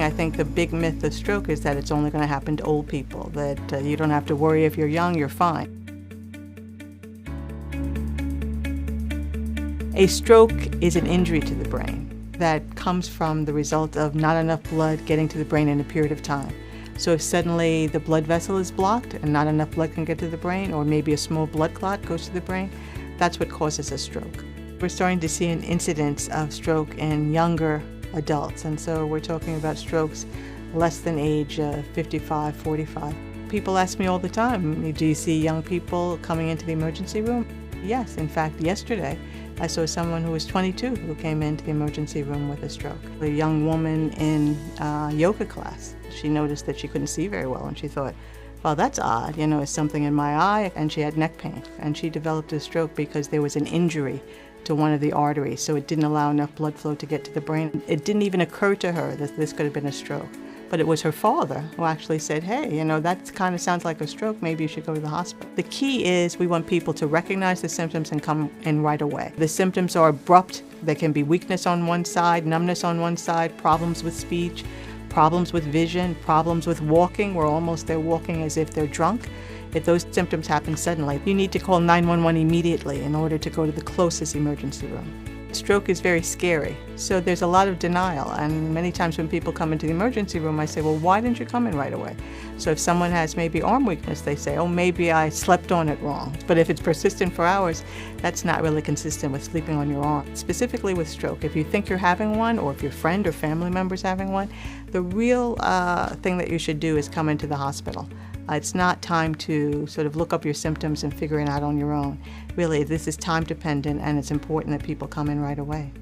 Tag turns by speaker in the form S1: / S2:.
S1: I think the big myth of stroke is that it's only going to happen to old people, that you don't have to worry if you're young, you're fine. A stroke is an injury to the brain that comes from the result of not enough blood getting to the brain in a period of time. So if suddenly the blood vessel is blocked and not enough blood can get to the brain, or maybe a small blood clot goes to the brain, that's what causes a stroke. We're starting to see an incidence of stroke in younger adults, and so we're talking about strokes less than age 55, 45. People ask me all the time, do you see young people coming into the emergency room? Yes, in fact, yesterday I saw someone who was 22 who came into the emergency room with a stroke. A young woman in yoga class, she noticed that she couldn't see very well, and she thought, well, that's odd, is something in my eye, and she had neck pain. And she developed a stroke because there was an injury to one of the arteries, so it didn't allow enough blood flow to get to the brain. It didn't even occur to her that this could have been a stroke. But it was her father who actually said, hey, that kind of sounds like a stroke, maybe you should go to the hospital. The key is we want people to recognize the symptoms and come in right away. The symptoms are abrupt. There can be weakness on one side, numbness on one side, problems with speech, problems with vision, problems with walking, where almost they're walking as if they're drunk. If those symptoms happen suddenly, you need to call 911 immediately in order to go to the closest emergency room. Stroke is very scary, so there's a lot of denial, and many times when people come into the emergency room, I say, well, why didn't you come in right away? So if someone has maybe arm weakness, they say, oh, maybe I slept on it wrong. But if it's persistent for hours, that's not really consistent with sleeping on your arm. Specifically with stroke, if you think you're having one, or if your friend or family member's having one, the real thing that you should do is come into the hospital. It's not time to sort of look up your symptoms and figure it out on your own. Really, this is time dependent, and it's important that people come in right away.